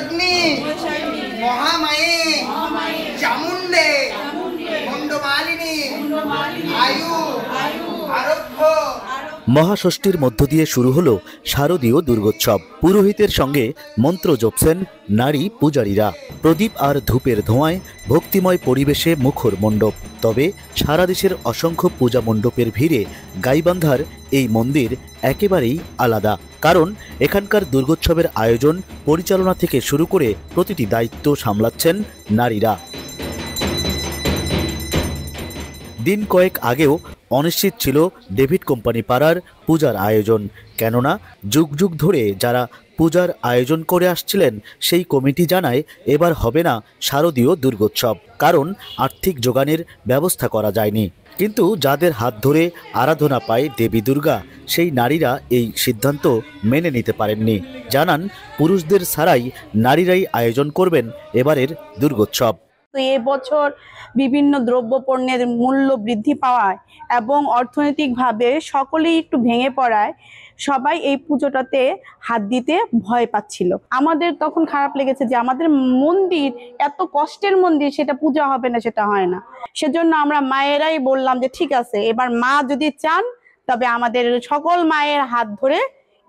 মহিষাগ্নি মহামায়ে চামুণ্ডে মুন্ডমালিনী আয়ু আরোগ্য। মহাষষ্ঠীর মধ্য দিয়ে শুরু হলো শারদীয় দুর্গোৎসব। পুরোহিতের সঙ্গে মন্ত্র জপছেন নারী পূজারীরা। প্রদীপ আর ধূপের ধোঁয়ায় ভক্তিময় পরিবেশে মুখর মণ্ডপ। তবে সারা দেশের অসংখ্য পূজা মণ্ডপের ভিড়ে গাইবান্ধার এই মন্দির একেবারেই আলাদা। কারণ এখানকার দুর্গোৎসবের আয়োজন পরিচালনা থেকে শুরু করে প্রতিটি দায়িত্ব সামলাচ্ছেন নারীরা। দিন কয়েক আগেও অনিশ্চিত ছিল ডেভিড কোম্পানি পাড়ার পূজার আয়োজন। কেননা যুগ যুগ ধরে যারা পূজার আয়োজন করে আসছিলেন সেই কমিটি জানায় এবার হবে না শারদীয় দুর্গোৎসব, কারণ আর্থিক যোগানের ব্যবস্থা করা যায়নি। কিন্তু যাদের হাত ধরে আরাধনা পায় দেবী দুর্গা, সেই নারীরা এই সিদ্ধান্ত মেনে নিতে পারেননি। জানান পুরুষদের ছাড়াই নারীরাই আয়োজন করবেন এবারের দুর্গোৎসব। তো এবছর বিভিন্ন দ্রব্যপণ্যের মূল্য বৃদ্ধি পাওয়ায় এবং অর্থনৈতিকভাবে সকলেই একটু ভেঙে পড়ায় সবাই এই পুজোটাতে হাত দিতে ভয় পাচ্ছিল। আমাদের তখন খারাপ লেগেছে যে আমাদের মন্দির এত কষ্টের মন্দির, সেটা পূজা হবে না, সেটা হয় না। সেজন্য আমরা মায়েরাই বললাম যে ঠিক আছে, এবার মা যদি চান তবে আমাদের সকল মায়ের হাত ধরে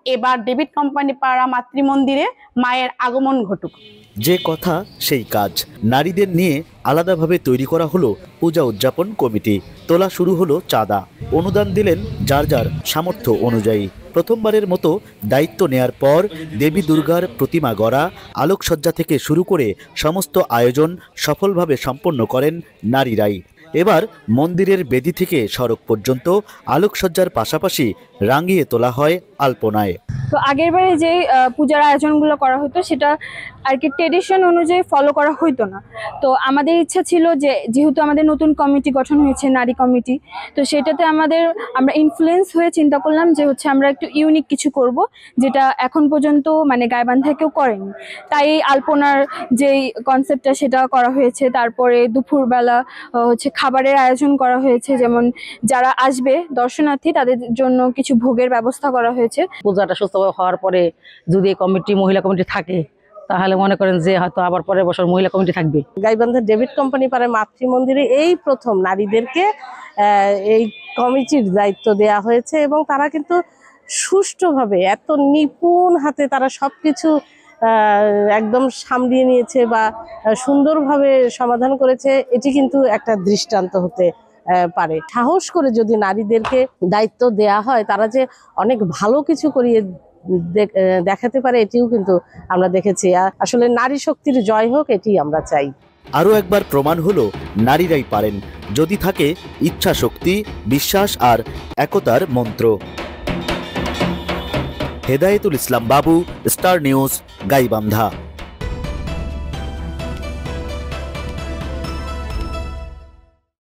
এবার ডেভিড কোম্পানি পাড়া মাতৃমন্দিরে মায়ের আগমন ঘটুক। যে কথা সেই কাজ। নারীদের নিয়ে আলাদাভাবে তৈরি করা হলো পূজা উদযাপন কমিটি। তোলা শুরু হলো চাঁদা। অনুদান দিলেন যার যার সামর্থ্য অনুযায়ী। প্রথমবারের মতো দায়িত্ব নেয়ার পর দেবী দুর্গার প্রতিমা গড়া, আলোকসজ্জা থেকে শুরু করে সমস্ত আয়োজন সফলভাবে সম্পন্ন করেন নারীরাই। এবার মন্দিরের বেদি থেকে সড়ক পর্যন্ত আলোকসজ্জার পাশাপাশি রাঙিয়ে তোলা হয় আলপনায়। তো আগের বারে যে পূজার আয়োজনগুলো করা হতো সেটা আর কি ট্রেডিশন অনুযায়ী ফলো করা হইতো না। তো আমাদের ইচ্ছা ছিল যে যেহেতু আমাদের নতুন কমিটি গঠন হয়েছে, নারী কমিটি, তো সেটাতে আমরা ইনফ্লুয়েন্স হয়ে চিন্তা করলাম যে আমরা একটু ইউনিক কিছু করব, যেটা এখন পর্যন্ত মানে গাইবান্ধায় কেউ করেনি। তাই আলপনার যেই কনসেপ্টটা সেটা করা হয়েছে। তারপরে দুপুরবেলা খাবারের আয়োজন করা হয়েছে, যেমন যারা আসবে দর্শনার্থী তাদের জন্য কিছু ভোগের ব্যবস্থা করা হয়েছে। পূজাটা সুস্থ হওয়ার পরে যদি মহিলা কমিটি থাকে তাহলে মনে করেন যে হয়তো আবার পরের বছর মহিলা কমিটি থাকবে। গাইবান্ধার ডেভিড কোম্পানি পাড়ায় মাতৃমন্দিরে এই প্রথম নারীদেরকে এই কমিটির দায়িত্ব দেয়া হয়েছে এবং তারা কিন্তু সুষ্ঠুভাবে এত নিপুণ হাতে তারা সবকিছু একদম সামলিয়ে নিয়েছে বা সুন্দরভাবে সমাধান করেছে। এটি কিন্তু একটা দৃষ্টান্ত হতে পারে। সাহস করে যদি নারীদেরকে দায়িত্ব দেয়া হয়, তারা যে অনেক ভালো কিছু করিয়ে দেখাতে পারে, এটিও কিন্তু আমরা দেখেছি। আসলে নারী শক্তির জয় হোক, এটি আমরা চাই। আরও একবার প্রমাণ হলো নারীরাই পারেন, যদি থাকে ইচ্ছা শক্তি, বিশ্বাস আর একতার মন্ত্র। হেদায়েতুল ইসলাম বাবু, স্টার নিউজ, গাইবান্ধা।